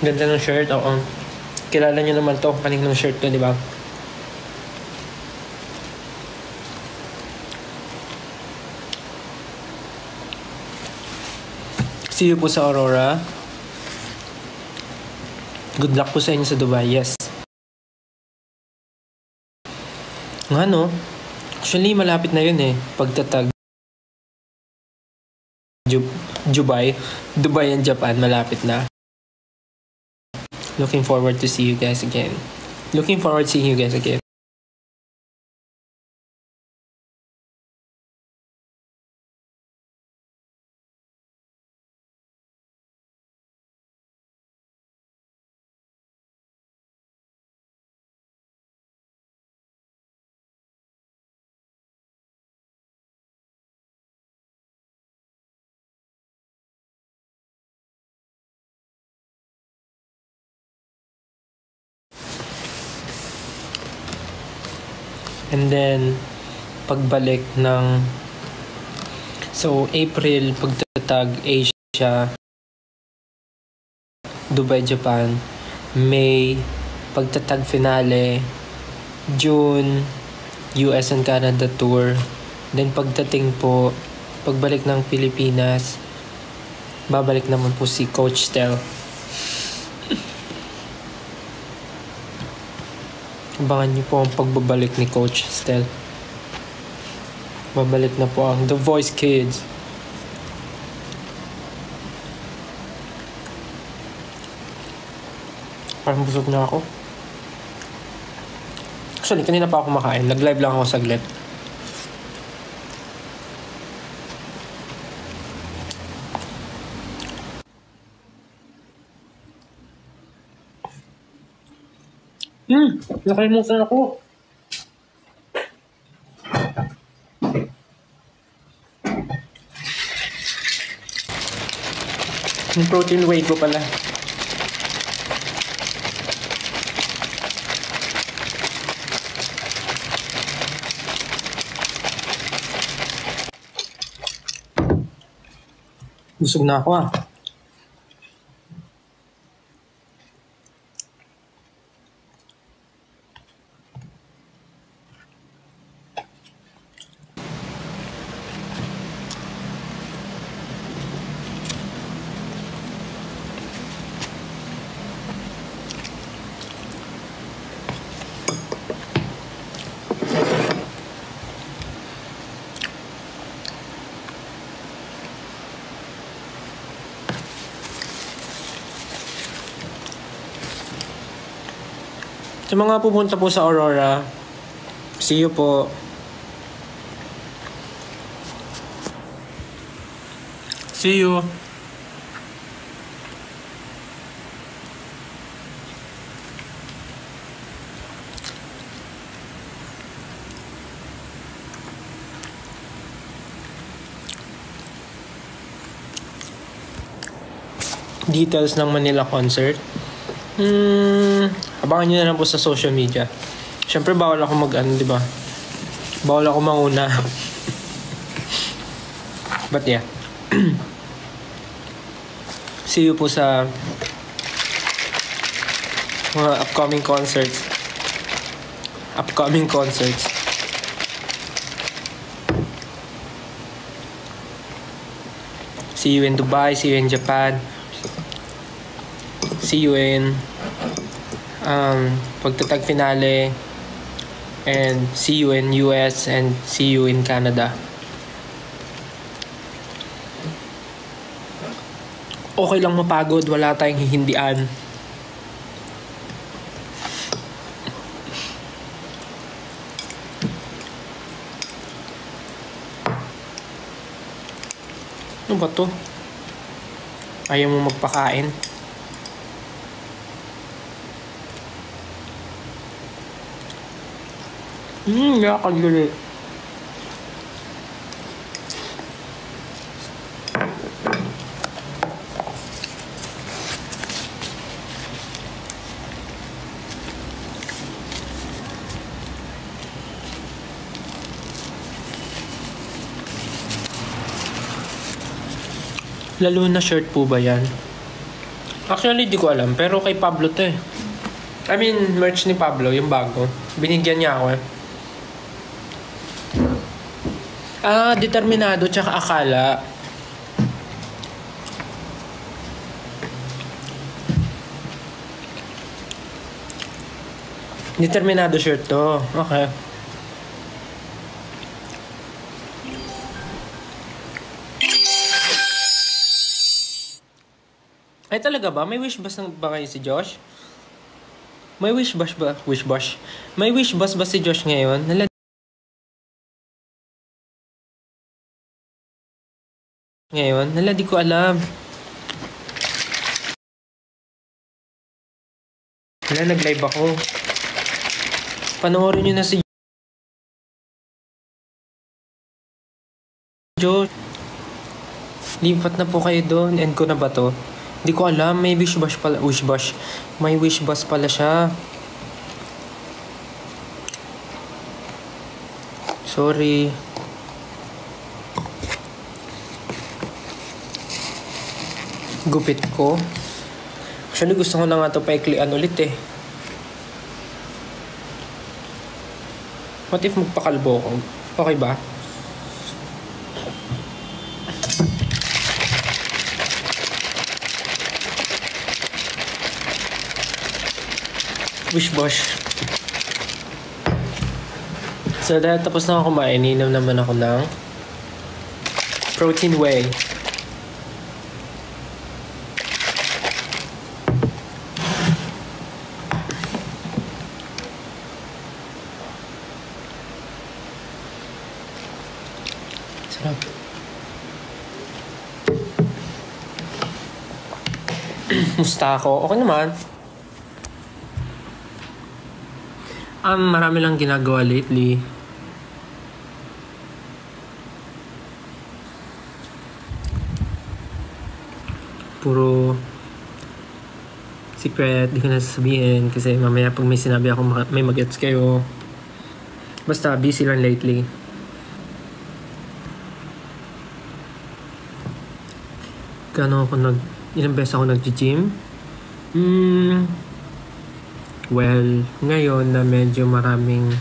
Ganda ng shirt, oo. Kilala niyo naman to, kaninong shirt to, di ba? See you po sa Aurora. Good luck po sa inyo sa Dubai, yes. Nga no, actually malapit na yun eh. Pagtatag Dubai and Japan, malapit na. Looking forward to see you guys again. Looking forward to seeing you guys again. And then, pagbalik ng... So, April, pagtatag Asia, Dubai, Japan. May, pagtatag finale. June, US and Canada tour. Then, pagdating po, pagbalik ng Pilipinas, babalik naman po si Coach Tel. Abangan niyo po ang pagbabalik ni Coach Stel. Babalik na po ang The Voice Kids. Parang busog na ako. Actually, kanina pa ako kumakain. Nag-live lang ako saglit. Nakalimutan ako. Yung protein whey ko pala. Busog na ako ah. Sa mga pupunta po sa Aurora, see you po. See you. Details ng Manila concert. Abangan nyo na lang po sa social media. Siyempre bawal ako di ba? Bawal ako manguna. But yeah. See you po sa mga upcoming concerts. See you in Dubai, see you in Japan. See you in pagtatag finale, and see you in US and see you in Canada. Okay lang mapagod, wala tayong hihindian. Ano ba to? Ayaw mo magpakain? Nakakagulit. Lalo na shirt po ba yan? Actually, di ko alam. Pero kay Pablo to eh. I mean, merch ni Pablo, yung bago. Binigyan niya ako eh. Determinado tsaka akala. Determinado shirt to. Okay. Ay talaga ba? May wish bus ba kayo si Josh? May wish bus ba? Wish bus? May wish bus ba si Josh ngayon? Hala, di ko alam. Hala, nag-live ako. Panoorin nyo na si Josh. Lipat na po kayo doon. End ko na ba to? Di ko alam. May wish bus pala. Wish bus. May wish bus pala siya. Sorry. Gupit ko. Actually, gusto ko na nga ito paiklian ulit eh. What if magpakalbo ko? Okay ba? Wish bosh. So dahil tapos na ako kumain, ininom naman ako ng protein whey. Sarap. Musta ako? Okay naman. Marami lang ginagawa lately. Puro secret, di ko na sasabihin kasi mamaya pag may sinabi ako may mag-gets kayo. Basta busy lang lately. Ilang beses ako nag-gym? Well, ngayon na medyo maraming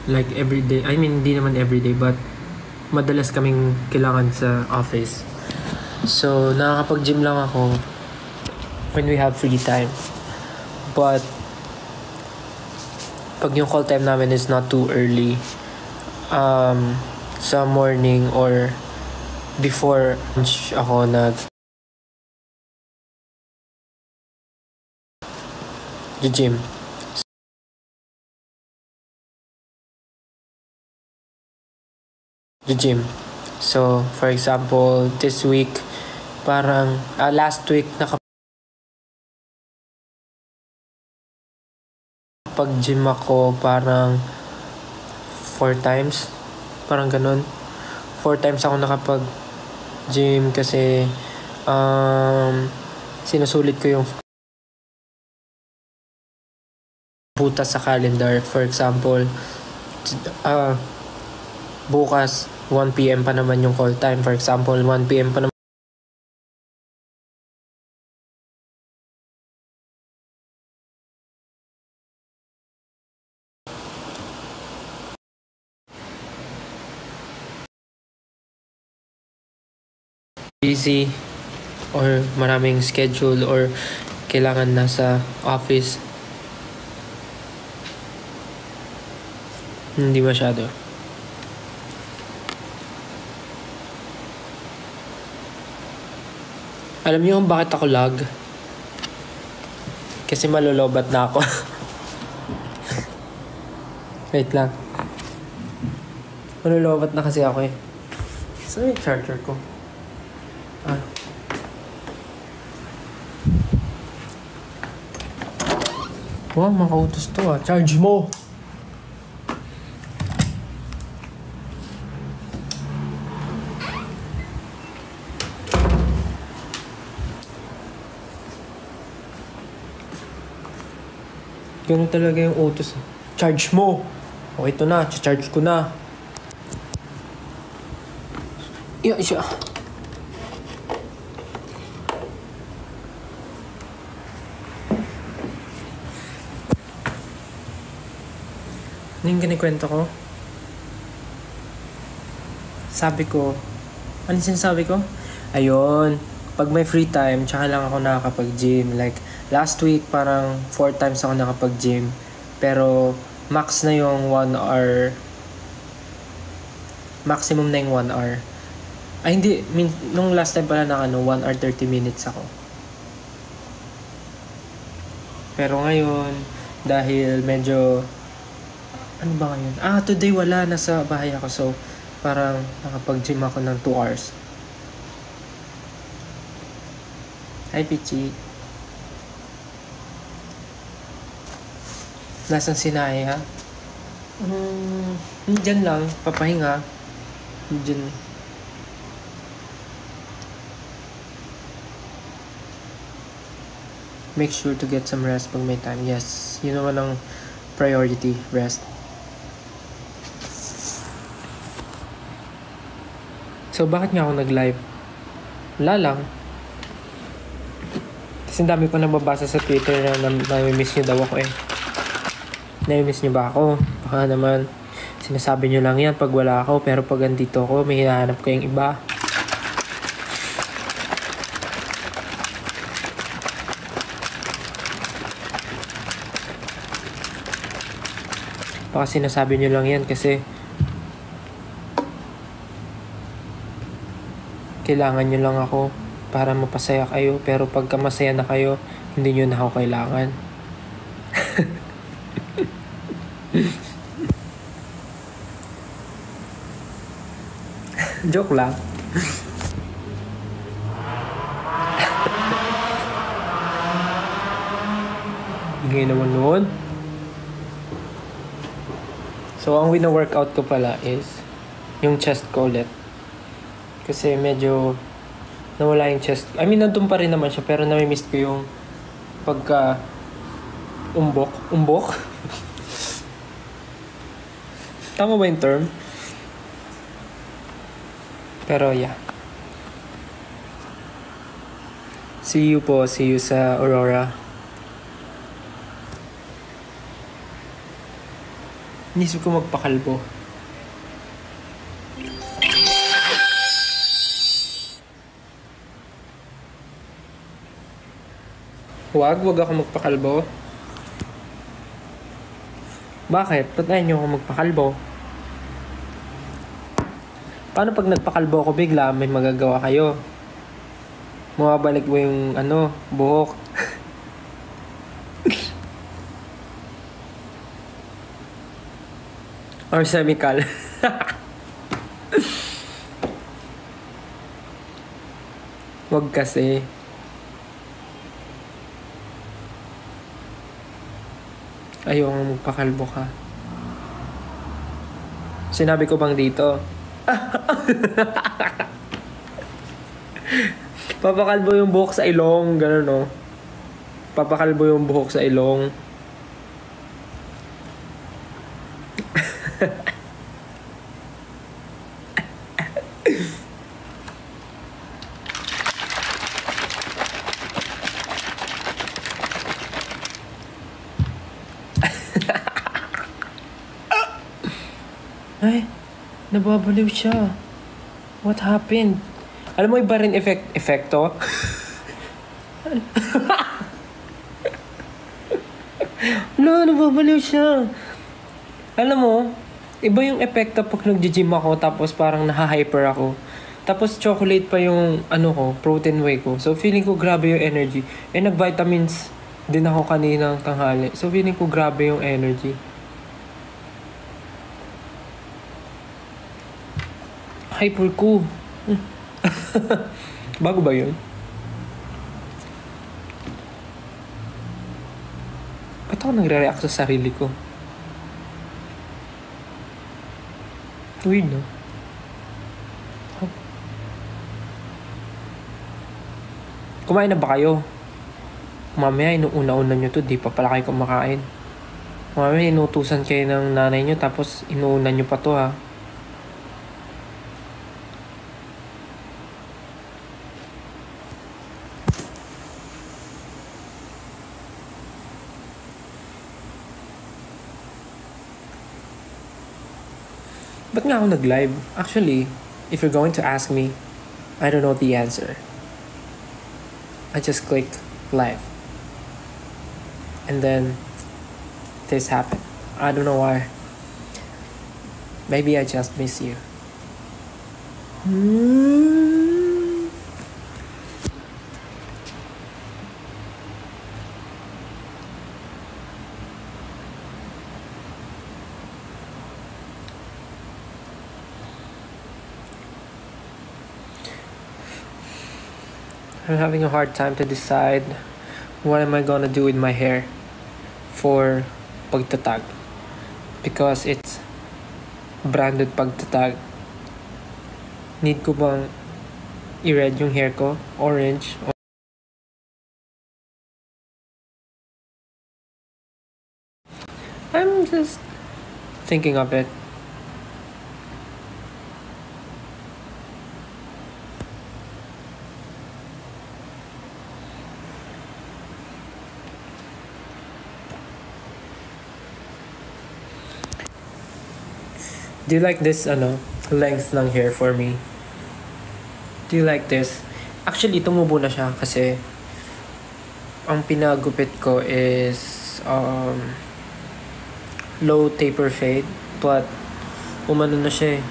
like everyday, I mean hindi naman everyday but madalas kaming kailangan sa office. So, nakakapag-gym lang ako when we have free time. But pag yung call time namin is not too early, sa morning or before lunch ako gym. So, for example, this week, parang, last week, nakapag-gym ako parang 4 times. Parang ganun. 4 times ako nakapag-gym kasi, sinusulit ko yung butas sa calendar. For example, bukas 1 PM pa naman yung call time. For example, 1 PM pa naman busy or maraming schedule or kailangan nasa office. Hindi masyado. Alam niyo kung bakit ako lag? Kasi malulobat na ako. Wait lang. Malulobat na kasi ako eh. Saan yung charger ko? Wow, makautos to ah. Charge mo! Ganun talaga yung utos. Charge mo! Okay, ito na. Charge ko na. Iya siya. Ano yung kinikwento ko? Sabi ko, ano sinasabi ko? Ayun, pag may free time, tsaka lang ako nakakapag-gym. Like, last week, parang 4 times ako nakapag-gym. Pero, max na yung 1 hour. Maximum na yung 1 hour. Ay, hindi. Nung last time pala 1 hour 30 minutes ako. Pero ngayon, dahil medyo... Ano ba ngayon? Today wala. Nasa bahay ako. So, parang nakapag-gym ako ng 2 hours. Hi, Pichi. Nasaan si Naya? Diyan lang. Papahinga. Diyan. Make sure to get some rest pag may time. Yes. Yun naman ang priority. Rest. So, bakit nga ako nag-live? Wala lang. Kasi dami ko nababasa sa Twitter na nami-miss nyo daw ako eh. Nami-miss nyo ba ako? Baka naman, sinasabi nyo lang yan pag wala ako. Pero pag andito ako, may hinahanap ko yung iba. Baka sinasabi nyo lang yan kasi kailangan nyo lang ako para mapasaya kayo. Pero pagka masaya na kayo, hindi nyo na ako kailangan. Joke lang. Ngayon naman noon. So, ang wina-workout ko pala is yung chest ko ulit. Kasi medyo nawala yung chest. I mean, nandun pa rin naman siya. Pero nami-miss ko yung pagka umbok. Tama ba yung term? Pero yeah. See you po. See you sa Aurora. Inisip ko magpakalbo. Wag ako magpakalbo. Bakit? Ba't ayaw niyo ako magpakalbo? Paano pag nagpakalbo ako bigla, may magagawa kayo? Mawabalik mo yung buhok. Or semical. Wag kasi. Ayaw nga magpakalbo ka. Sinabi ko bang dito? Papakalbo yung buhok sa ilong. Ganun no. Papakalbo yung buhok sa ilong. Ay, nababaliw siya. What happened? Alam mo, iba rin efekto? No, nababaliw siya. Alam mo, iba yung epekto pag nag-gym ako tapos parang naha-hyper ako. Tapos chocolate pa yung protein whey ko. So feeling ko grabe yung energy. Nag-vitamins din ako kaninang tanghali. So feeling ko grabe yung energy. Hyper ko. Bago ba yun? Ba't ako nagre-react sa sarili ko? Weird, no? Kumain na ba kayo? Mamaya, inuuna-una nyo to. Di pa pala kayo kumakain. Mamaya, inutusan kayo ng nanay nyo. Tapos, inuuna nyo pa to, ha? Ba't nga ako nag-live? Actually, if you're going to ask me, I don't know the answer. I just clicked live. And then, this happened. I don't know why. Maybe I just miss you. I'm having a hard time to decide what am I gonna do with my hair for pagtatag, because it's branded pagtatag. Need ko bang i-red yung hair ko? Orange? I'm just thinking of it. Do you like this length ng hair for me? Do you like this? Actually, tumubo na siya kasi ang pinagupit ko is low taper fade, but umano na siya eh.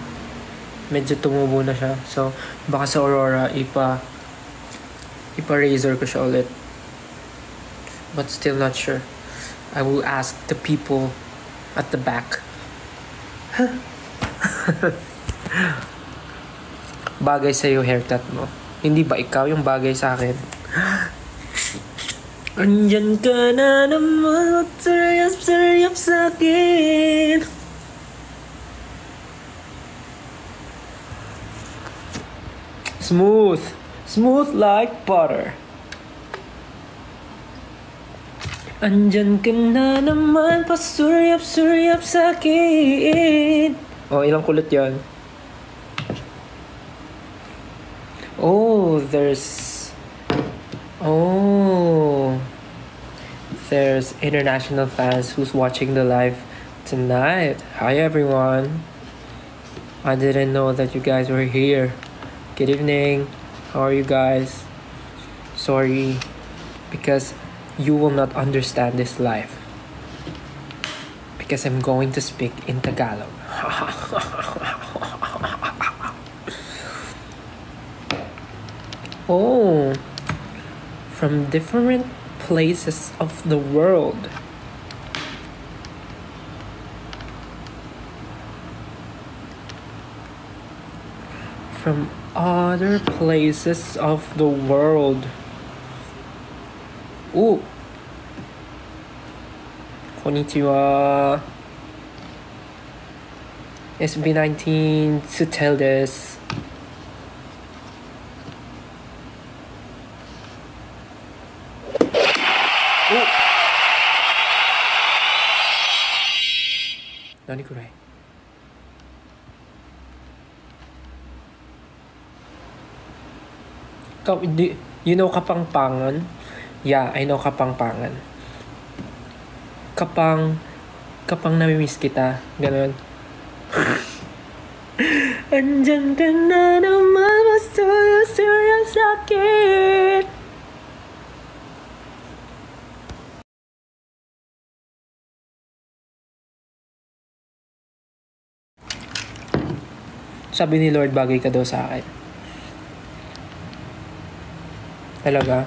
Medyo tumubo na siya. So, baka sa Aurora ipa-razor ko siya ulit. But still not sure. I will ask the people at the back. Bagay sa'yo haircut mo. Hindi ba ikaw yung bagay sa akin? Andyan ka na naman, sarap sa akin. Smooth like butter. Andyan ka na naman, pasuryap sa akin. Oh, ilang kulot yan? There's international fans who's watching the live tonight. Hi everyone. I didn't know that you guys were here. Good evening. How are you guys? Sorry, because you will not understand this live. Because I'm going to speak in Tagalog. Oh, from different places of the world. From other places of the world. Ooh. Konnichiwa. SB19 to tell this. Nani kurai? You know Kapangpangan? Yeah, I know Kapangpangan. Kapang namimiss kita. Ganon. Andyan ka na naman, masaya sa akin. Sabi ni Lord, bagay ka daw sa akin. Talaga?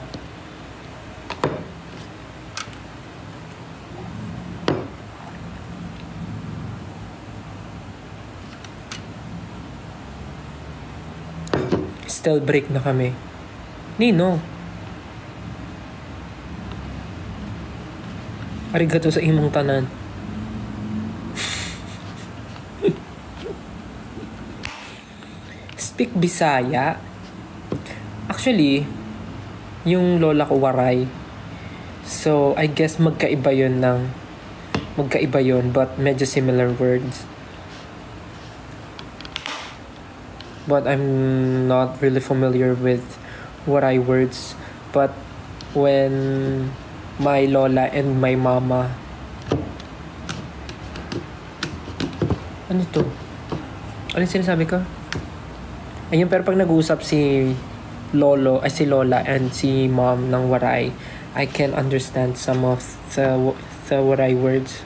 Still break na kami. Nino? Arigato sa imong tanan. Speak Bisaya. Actually, yung lola ko waray. So, I guess magkaiba yun, but medyo similar words. But I'm not really familiar with waray words. But when my lola and my mama... Ano to? Ano yung sinasabi ko? Ayun, pero pag nag-uusap si Lola and si Mom ng Waray, I can understand some of the Waray words.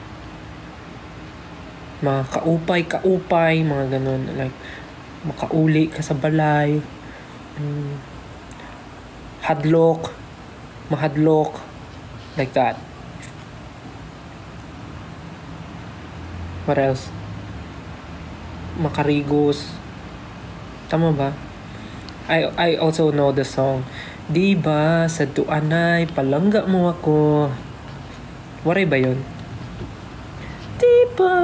Mga kaupay, mga ganun. Like, makauli ka sa balay. Mahadlok. Like that. What else? Makarigos. Tama ba? I also know the song. Di ba sa tuanay palangga mo ako? Waray ba yun? Di ba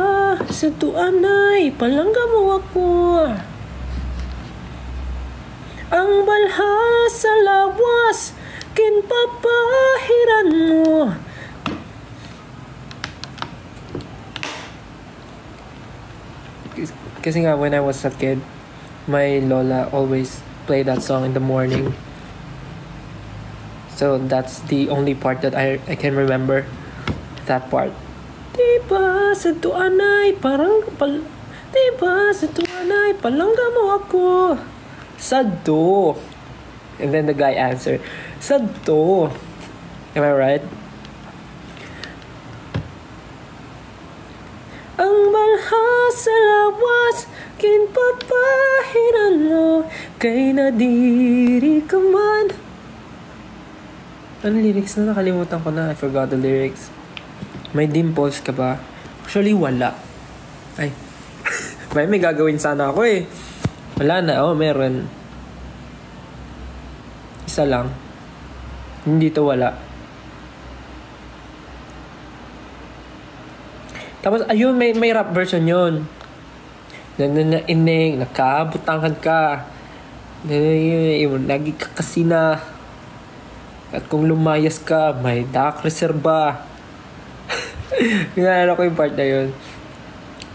sa tuanay palangga mo ako? Ang balha sa lawas kinpapahiran mo. Kasi nga, when I was a kid, my lola always play that song in the morning. So that's the only part that I can remember. That part. Diba sa tuanay Diba sa tuanay palangga mo ako? Sadto. And then the guy answered, Sadto. Am I right? Ang balha sa lawas kinpapahiran mo kay nadiri ka man. Ano lyrics na? Nakalimutan ko na. I forgot the lyrics. May dimples ka ba? Actually, wala. Ay. may gagawin sana ako eh. Wala na. Oh, meron. Isa lang. Hindi to wala. Tapos, ayun, may rap version yun. Ineng, nakabutangan ka. Lagi ka kasi na. At kung lumayas ka, may dak reserba. Naalala ko yung part na yun.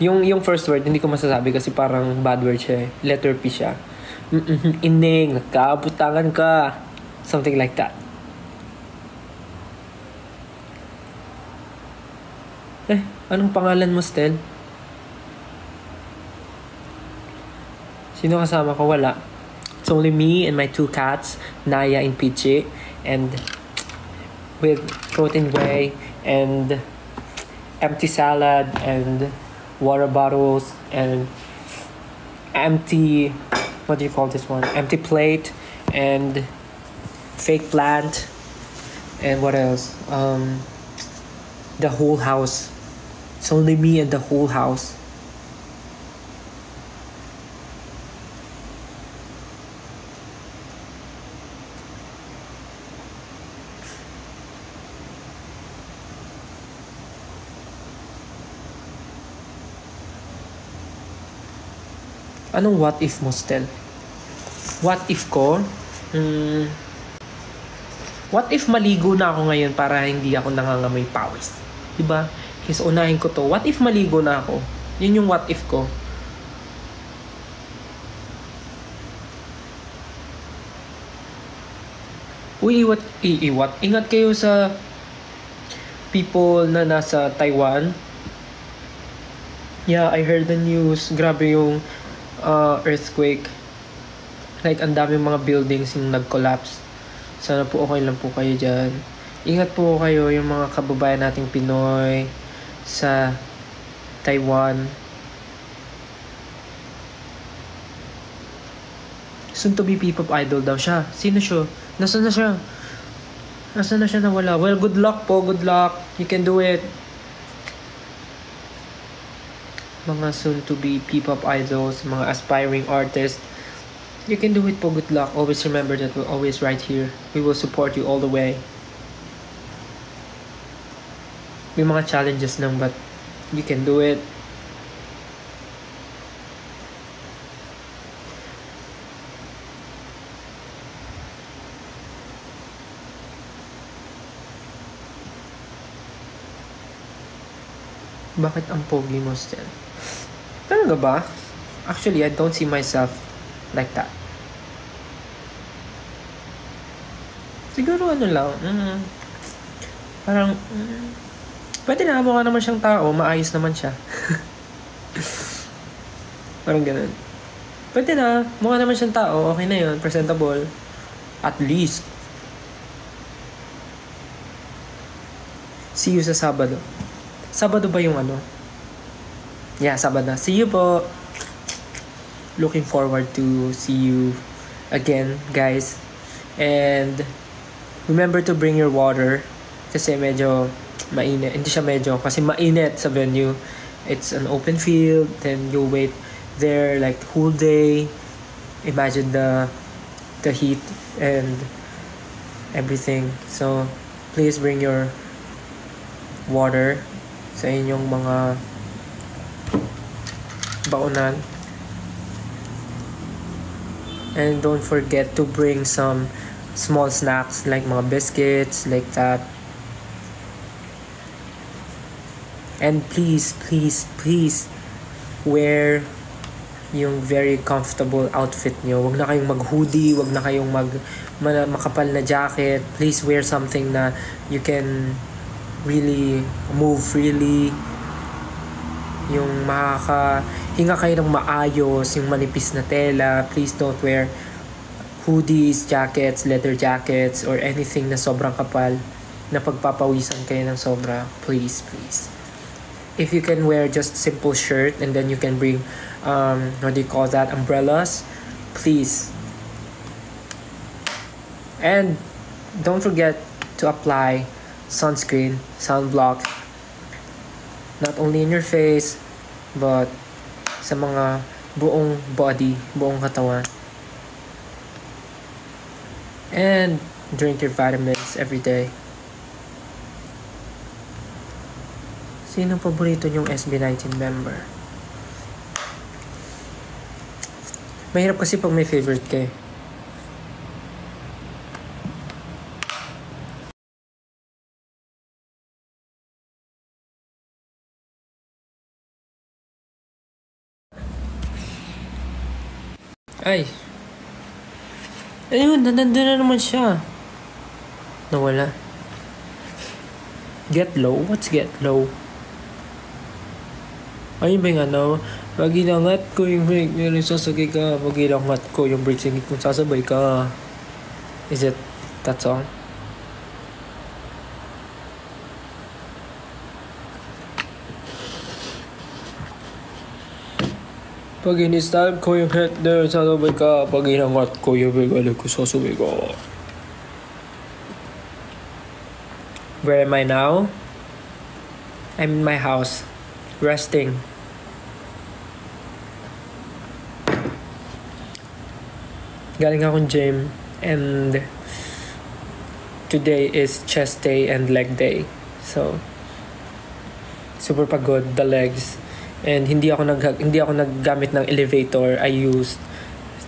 Yung first word, hindi ko masasabi kasi parang bad word siya eh. Letter P siya. Ineng, nakabutangan ka. Something like that. Anong pangalan mo, Stel? Sino kasama ko? Wala. It's only me and my 2 cats, Naya and Pichi, and with protein whey and empty salad and water bottles and empty, what do you call this one? Empty plate and fake plant and what else? The whole house. It's only me and the whole house. Anong what if mo, Stel? What if ko? What if maligo na ako ngayon para hindi ako nangangamoy pawis? Diba? Kasi unahin ko to. What if maligo na ako? Yun yung what if ko. Iwat. Ingat kayo sa people na nasa Taiwan. Yeah, I heard the news. Grabe yung earthquake. Like, ang dami mga buildings yung nag-collapse. Sana po okay lang po kayo dyan. Ingat po kayo yung mga kababayan nating Pinoy sa Taiwan. Soon to be P-pop idol daw siya. Sino siya? Nasaan na siya? Nasaan na siya nawala? Well, good luck po. Good luck. You can do it. Mga soon to be P-pop idols, mga aspiring artists. You can do it po. Good luck. Always remember that we're always right here. We will support you all the way. May mga challenges lang, but you can do it. Bakit ang pogi mo, Stel? Talaga ba? Actually, I don't see myself like that. Siguro ano lang, parang, pwede na, mukha naman siyang tao, maayos naman siya. Parang ganun. Pwede na. Mukha naman siyang tao. Okay na yun. Presentable. At least. See you sa Sabado. Sabado ba yung ano? Yeah, Sabado. See you po. Looking forward to see you again, guys. And remember to bring your water. Kasi medyo mainit. Hindi siya medyo. Kasi mainit sa venue. It's an open field. Then you'll wait there like the whole day. Imagine the heat and everything. So please bring your water sa inyong mga baonan. And don't forget to bring some small snacks like mga biscuits, like that. And please wear yung very comfortable outfit nyo. Wag na kayong mag-hoodie, wag na kayong makapal na jacket. Please wear something na you can really move freely. Yung makakahinga kayo ng maayos, yung manipis na tela. Please don't wear hoodies, jackets, leather jackets, or anything na sobrang kapal na pagpapawisan kayo ng sobra. Please. If you can wear just simple shirt and then you can bring what do you call that, umbrellas, please. And don't forget to apply sunscreen, sunblock, not only in your face but sa mga buong body, buong katawan. And drink your vitamins every day. Sino paborito niyong SB19 member? Mahirap kasi pag may favorite ka eh. Ay. Ayun, nandun na naman siya. Nawala. Get low? What's get low? Ayun ba yung ano? Pag inangat ko yung brake, sasagay ka. Pag inangat ko yung brake, singit kung sasabay ka. Is it that song? Pag in-stab ko yung head there, sasabay ka. Pag inangat ko yung brake, ko sasabay ka. Where am I now? I'm in my house. Resting. Galing akong gym and today is chest day and leg day. So super pagod the legs and hindi ako naggamit ng elevator. I used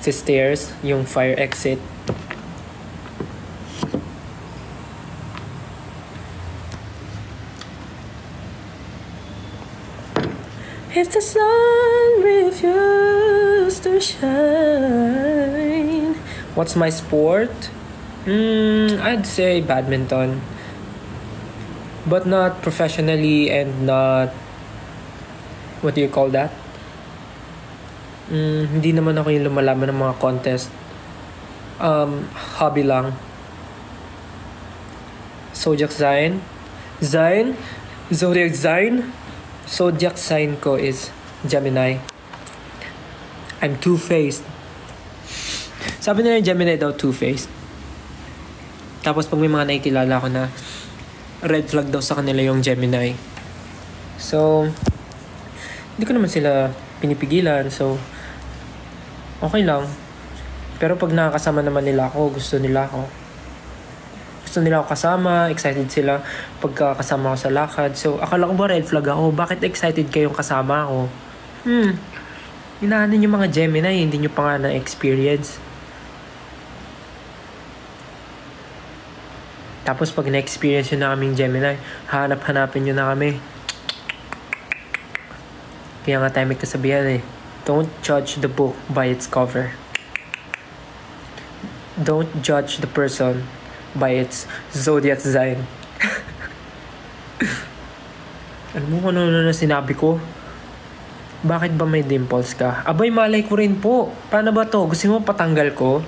the stairs, yung fire exit. If the sun refuses to shine. What's my sport? I'd say badminton. But not professionally and not... What do you call that? Hindi naman ako yung lumalaban ng mga contest. Hobby lang. Zodiac sign? Zodiac sign? Zodiac sign ko is Gemini. I'm two-faced. Sabi nila yung Gemini daw two-faced. Tapos pag may mga nakikilala ko na red flag daw sa kanila yung Gemini. So, hindi ko naman sila pinipigilan. So, okay lang. Pero pag nakakasama naman nila ako, gusto nila ako kasama, excited sila pagkakasama ko sa lakad. So, akala ko ba red flag ako? Bakit excited kayong kasama ako? Hinaanin yung mga Gemini, hindi nyo pa nga na-experience. Tapos pag na-experience nyo na kaming Gemini, hanap-hanapin nyo na kami. Kaya nga tayo may kasabihan eh. Don't judge the book by its cover. Don't judge the person by its zodiac sign. Ano mo na sinabi ko? Bakit ba may dimples ka? Abay, malay ko rin po. Paano ba to? Gusto mo patanggal ko?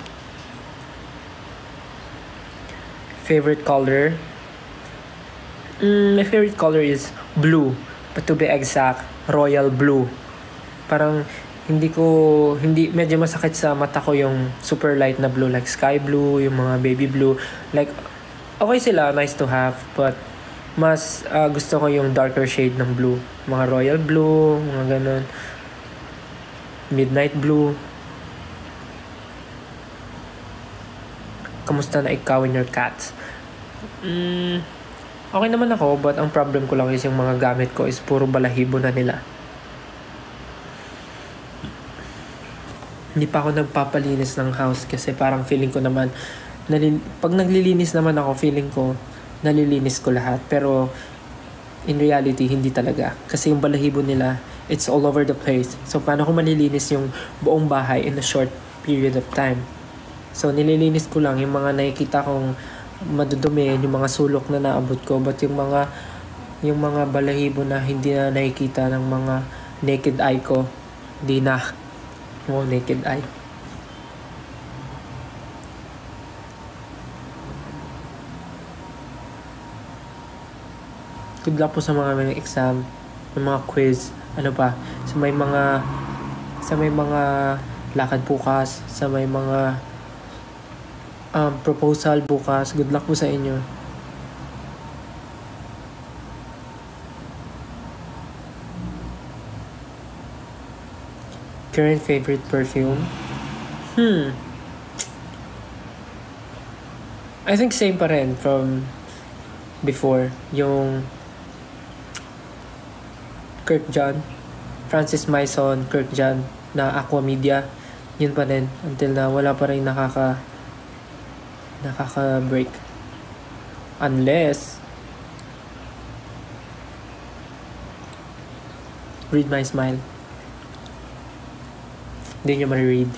Favorite color? My favorite color is blue. But to be exact, royal blue. Parang medyo masakit sa mata ko yung super light na blue, like sky blue, yung mga baby blue. Like, okay sila, nice to have, but mas gusto ko yung darker shade ng blue. Mga royal blue, mga ganun. Midnight blue. Kamusta na ikaw and your cats? Okay naman ako, but ang problem ko lang is yung mga gamit ko is puro balahibo na nila. Hindi pa ako nagpapalinis ng house kasi parang feeling ko naman, pag naglilinis naman ako, feeling ko, nalilinis ko lahat. Pero, in reality, hindi talaga. Kasi yung balahibo nila, it's all over the place. So, paano ko malilinis yung buong bahay in a short period of time? So, nililinis ko lang yung mga nakikita kong madudumi, yung mga sulok na naabot ko. But yung mga balahibo na hindi na nakikita ng mga naked eye ko, di na. Oh, naked eye. Good luck po sa mga exam, sa mga quiz, ano pa, sa may mga lakad bukas, sa may mga proposal bukas. Good luck po sa inyo. Current favorite perfume? I think same pa rin from before. Yung Kirk John, Francis Maison, Kirk John na Aqua Media. Yun pa rin until na wala pa rin nakaka-break. Unless Read My Smile. Hindi nyo ma-read.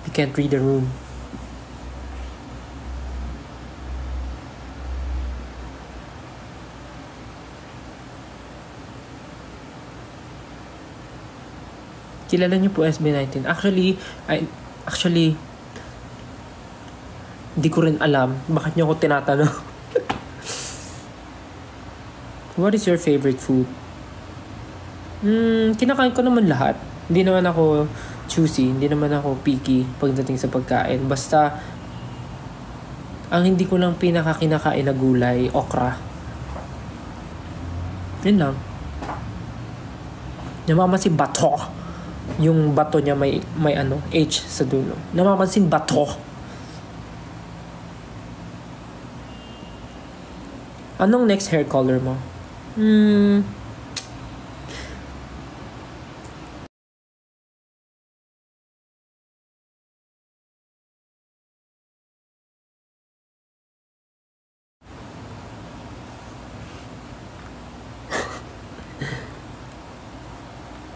You can't read the room. Kilala niyo po SB19? Actually, di ko rin alam. Bakit niyo ako tinatanong? What is your favorite food? Kinakain ko naman lahat. Hindi naman ako choosy. Hindi naman ako picky pagdating sa pagkain. Basta, ang hindi ko lang kinakain na gulay, okra. Yun lang. Namamansin bato. Yung bato niya may H sa dulo. Namamansin bato. Anong next hair color mo?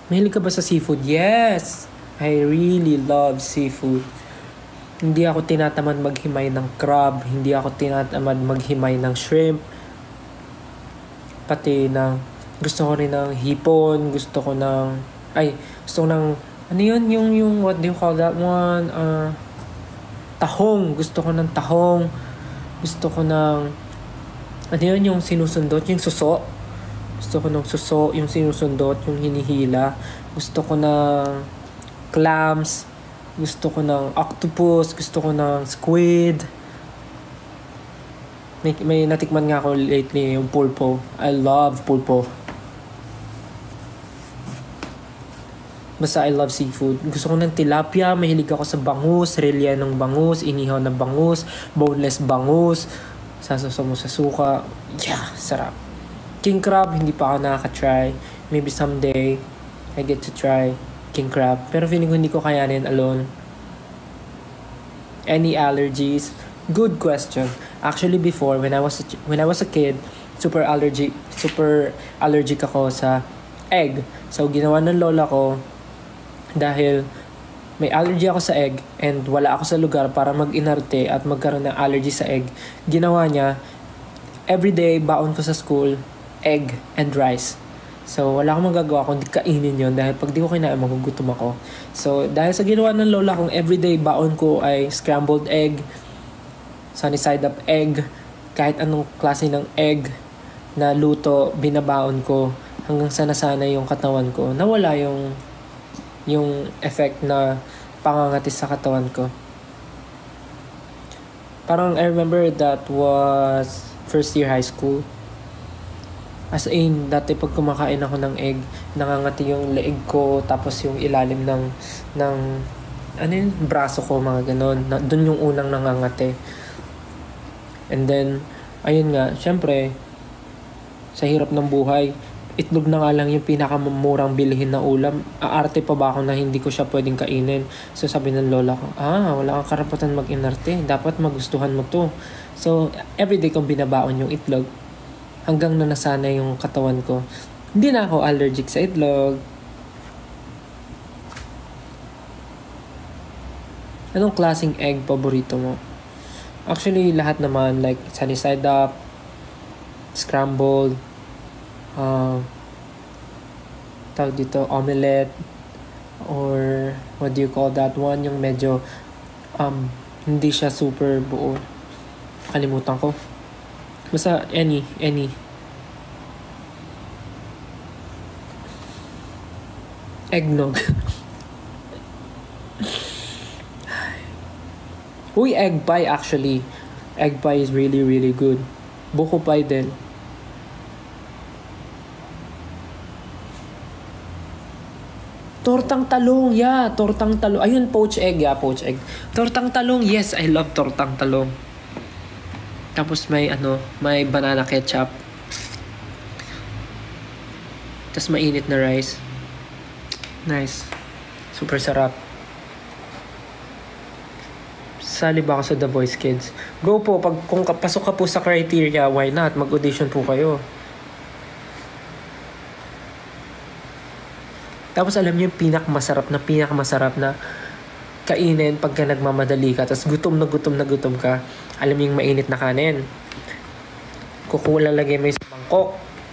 Mahilig ka ba sa seafood? Yes! I really love seafood. Hindi ako tinatamad maghimay ng crab. Hindi ako tinatamad maghimay ng shrimp. Pati gusto ko rin ng hipon. Gusto ko ng ano yun? Yung what do you call that one? Tahong. Gusto ko ng tahong. Gusto ko ng ano yun? Yung sinusundot? Yung suso. Gusto ko ng suso, yung sinusundot, yung hinihila. Gusto ko ng clams. Gusto ko ng octopus. Gusto ko ng squid. May natikman nga ako lately, yung pulpo. I love pulpo. Basta I love seafood. Gusto ko ng tilapia. Mahilig ako sa bangus. Rellenong bangus. Inihaw na bangus. Boneless bangus. Sasasaw mo sa suka. Yeah, sarap. King crab, hindi pa ako nakaka-try. Maybe someday, I get to try king crab. Pero feeling ko hindi ko kayanin alone. Any allergies? Good question. Actually, before, when I was a kid, super allergic ako sa egg. So, ginawa ng lola ko, dahil may allergy ako sa egg and wala ako sa lugar para mag-inarte at magkaroon ng allergy sa egg, ginawa niya, everyday, baon ko sa school, egg and rice. So, wala akong magagawa kundi kainin yun dahil pag di ko kinain, magugutom ako. So, dahil sa ginawa ng lola kong everyday baon ko ay scrambled egg, sunny side up egg, kahit anong klase ng egg na luto, binabaon ko hanggang sa nasanay yung katawan ko. Nawala yung effect na pangangatis sa katawan ko. Parang I remember that was first year high school. As in, dati pag kumakain ako ng egg, nangangati yung leeg ko, tapos yung ilalim ng ano yun, braso ko, mga ganon. Doon yung unang nangangati. And then, ayun nga, syempre, sa hirap ng buhay, itlog na nga lang yung pinakamamurang bilihin na ulam. Aarte pa ba ako na hindi ko siya pwedeng kainin? So sabi ng lola ko, wala kang karapatan mag-inarte. Dapat magustuhan mo to. So, everyday kong binabaon yung itlog. Hanggang na nasanay yung katawan ko. Hindi na ako allergic sa itlog. Anong klaseng egg paborito mo? Actually, lahat naman. Like, sunny side up, scrambled, tawag dito, omelette, or what do you call that one? Yung medyo, hindi siya super buo. Kalimutan ko. Basta, any. Eggnog. Uy, egg pie actually. Egg pie is really, really good. Buko pie din. Tortang talong, yeah. Tortang talong. Ayun, poached egg, yeah. Poached egg. Tortang talong, yes. I love tortang talong. Tapos may banana ketchup. Tapos mainit na rice. Nice. Super sarap. Sali ba ako sa The Voice Kids? Go po, kung pasok ka po sa criteria, why not? Mag-audition po kayo. Tapos alam niyo yung pinakamasarap na kainin pagka nagmamadali ka, tapos gutom na gutom ka. Alam niyo yung mainit na kanin. Lalagay mo yung sa mangkok,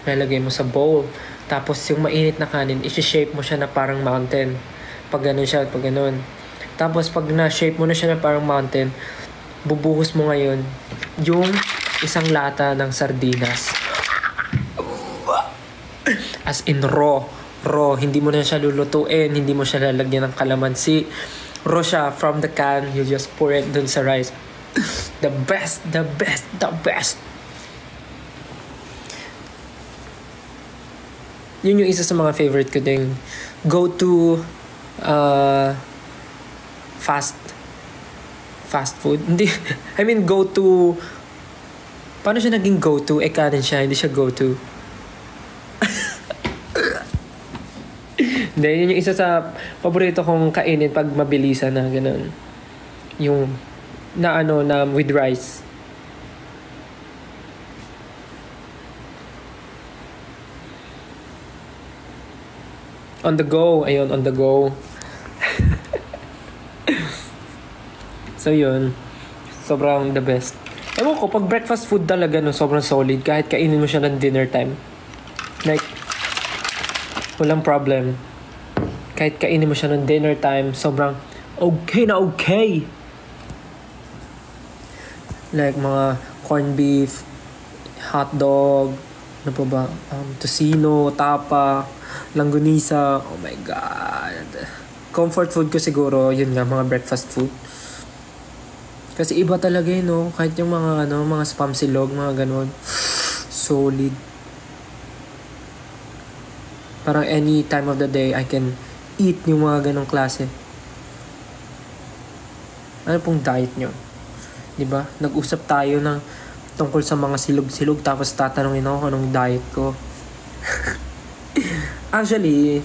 lalagay mo sa bowl, tapos yung mainit na kanin, isi-shape mo siya na parang mountain. Pag ganun siya, pag ganun. Tapos pag na-shape mo na siya na parang mountain, bubuhos mo ngayon yung isang lata ng sardinas. As in raw. Hindi mo na siya lulutuin, hindi mo siya lalagyan ng kalamansi. Raw siya from the can, you just pour it dun sa rice. The best. Yun yung isa sa mga favorite ko ding go-to fast food. Hindi, I mean go-to. Paano siya naging go-to? Kanin siya, hindi siya go-to. Hindi, yun yung isa sa paborito kong kainin pag mabilisan na gano'n. Yung na with rice. On the go. Ayun, on the go. So yun. Sobrang the best. Ewan ko, pag breakfast food talaga sobrang solid. Kahit kainin mo siya ng dinner time. Like, walang problem. Kahit kainin mo siya ng dinner time, sobrang okay na okay. Like mga corned beef, hot dog, ano pa ba? Tocino, tapa, langganisa. Oh my God. Comfort food ko siguro, yun nga, mga breakfast food. Kasi iba talaga yun, no? Kahit yung mga spam silog, mga ganon. Solid. Parang any time of the day, I can eat yung mga ganong klase. Ano pong diet nyo? Diba? Nag-usap tayo ng tungkol sa mga silog-silog, tapos tatanungin ako anong diet ko. Actually,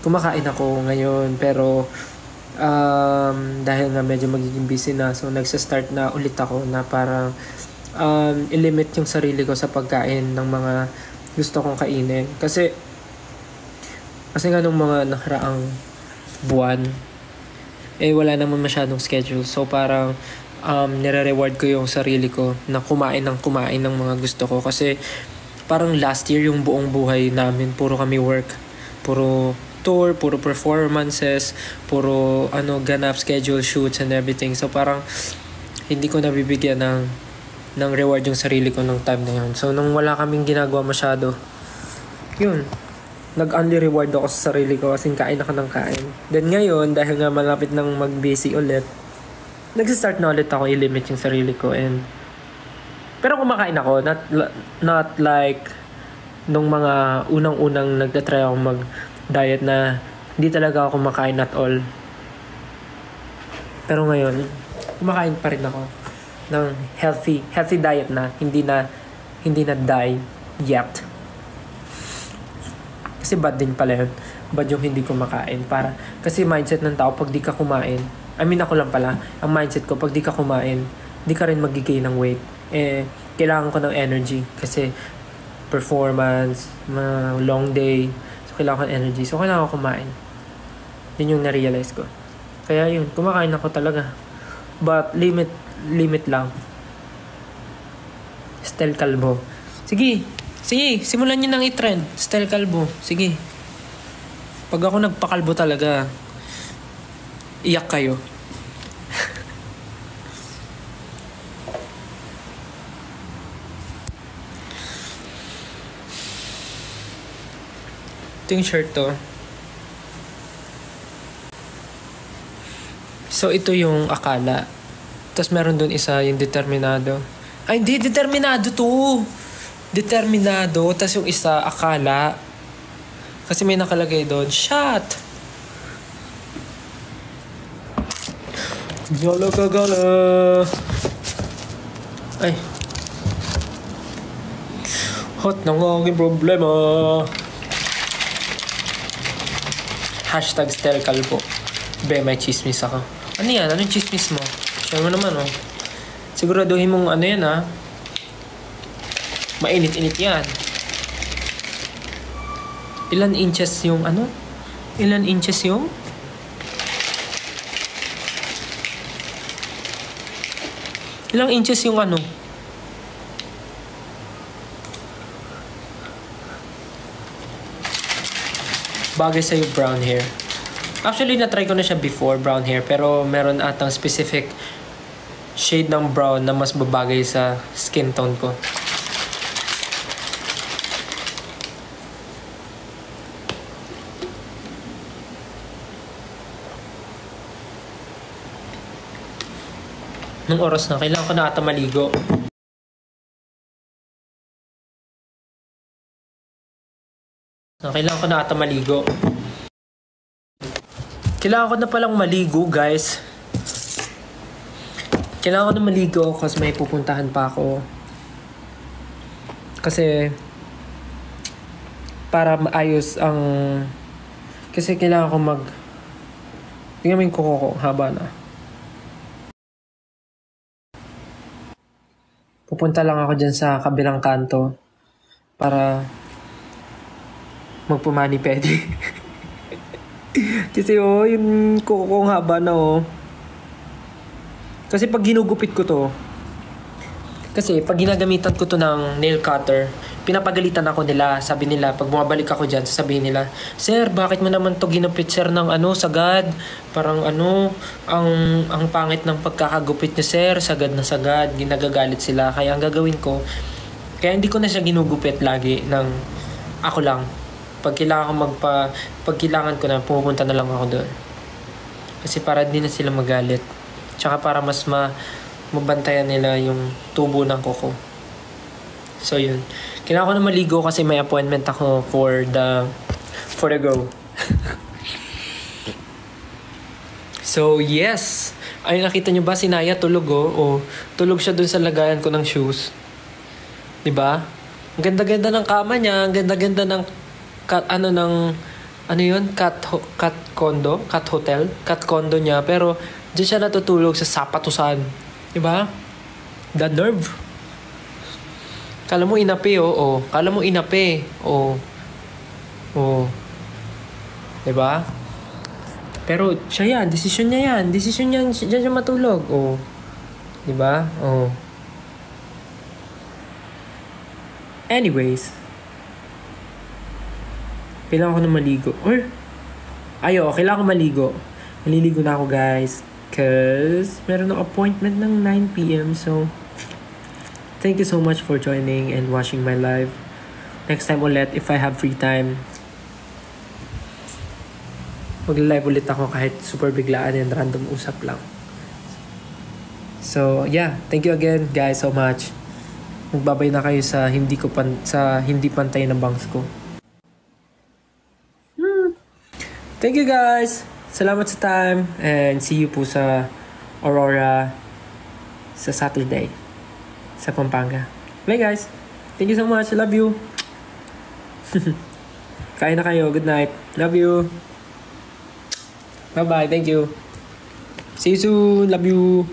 kumakain ako ngayon, pero dahil nga medyo magiging busy na, so nagsa-start na ulit ako na parang i-limit yung sarili ko sa pagkain ng mga gusto kong kainin. Kasi nga nung mga nakaraang buwan, wala naman masyadong schedule. So parang nire-reward ko yung sarili ko na kumain ng mga gusto ko. Kasi parang last year yung buong buhay namin, puro kami work. Puro tour, puro performances, puro ganap, schedule, shoots and everything. So parang hindi ko nabibigyan ng reward yung sarili ko ng time na yun. So nung wala kaming ginagawa masyado, yun, nag-only reward ako sa sarili ko kasi kain ako ng kain. Then ngayon, dahil nga malapit nang mag-busy ulit, nag-start na ulit ako i-limit yung sarili ko. Pero kumakain ako, not like nung mga unang-unang nagtatry ako mag-diet na hindi talaga ako kumakain at all. Pero ngayon, kumakain pa rin ako ng healthy diet na hindi na diet. Kasi bad din pala yun. Bad yung hindi kumakain. Kasi mindset ng tao, pag di ka kumain, ako lang pala, ang mindset ko, pag di ka kumain, di ka rin mag-gain ng weight. Kailangan ko ng energy. Kasi performance, long day, so kailangan ko ng energy. So kailangan ko kumain. Yun yung na-realize ko. Kaya yun, kumakain ako talaga. But limit lang. Style kalbo. Sige, simulan nyo nang i-trend. Style kalbo. Sige. Pag ako nagpakalbo talaga, iyak kayo. Ito yung shirt to. So, ito yung akala. Tapos meron dun isa, yung determinado. Ay, hindi. Determinado to. Determinado. Tapos yung isa, akala. Kasi may nakalagay doon. Shot! Gala ka gala! Ay. Hot na nga aking problema. Hashtag style kalbo. Be, may chismis ako. Ano yan? Anong chismis mo? Share mo naman, oh. Siguraduhin mong yan, ha? Mainit-init yan. Ilan inches yung Ilan inches yung? Ilang inches yung Bagay sa'yo brown hair. Actually, na-try ko na siya before, brown hair. Pero meron atang specific shade ng brown na mas babagay sa skin tone ko. Nung oras na, kailangan ko na ata maligo. Kailangan ko na ata maligo. Kailangan ko na palang maligo, guys. Kailangan ko na maligo kasi may pupuntahan pa ako. Kasi para maayos ang... Kasi kailangan ko tingnan mo yung kuko ko, haba na. Pupunta lang ako dyan sa kabilang kanto para magpumani-pedi. Kasi yung kuko kong haba na Kasi pag ginugupit ko to, kasi pag ginagamitan ko to ng nail cutter, pinapagalitan ako nila. Sabi nila, pag bumabalik ako dyan, sasabihin nila, "Sir, bakit mo naman to ginupit, sir, ng sagad? Parang ang pangit ng pagkakagupit niya, sir, sagad na sagad." Ginagagalit sila. Kaya ang gagawin ko, kaya hindi ko na siya ginugupit lagi ng ako lang. Pag kailangan ko na, pumupunta na lang ako doon. Kasi para di na sila magalit. Tsaka para mas mabantayan nila yung tubo ng kuko. So yun. Kailangan ko na maligo kasi may appointment ako for the go. So yes. Ay, nakita nyo ba si Naya tulog tulog siya dun sa lagayan ko ng shoes. Diba? Ang ganda-ganda ng kama niya. Ang ganda-ganda ng cat condo niya. Pero diyan siya natutulog sa sapatusan. Diba? The nerve. Kala mo inapi, Kala mo inapi, Diba? Pero siya yan. Desisyon niya yan. Desisyon niya. Diyan siya matulog, Diba? Oh. Anyways. Kailangan ko na maligo. Kailangan ko maligo. Maliligo na ako, guys. Cause meron ng appointment ng 9 p.m. So, thank you so much for joining and watching my live. Next time ulit, if I have free time, mag-live ulit ako kahit super biglaan and random usap lang. So, yeah. Thank you again, guys, so much. Magbabay na kayo sa hindi pantay na bangs ko. Thank you, guys. Salamat sa time and see you po sa Aurora sa Saturday sa Pampanga. Bye, guys. Thank you so much. I love you. Kain na kayo. Good night. Love you. Bye-bye. Thank you. See you soon. Love you.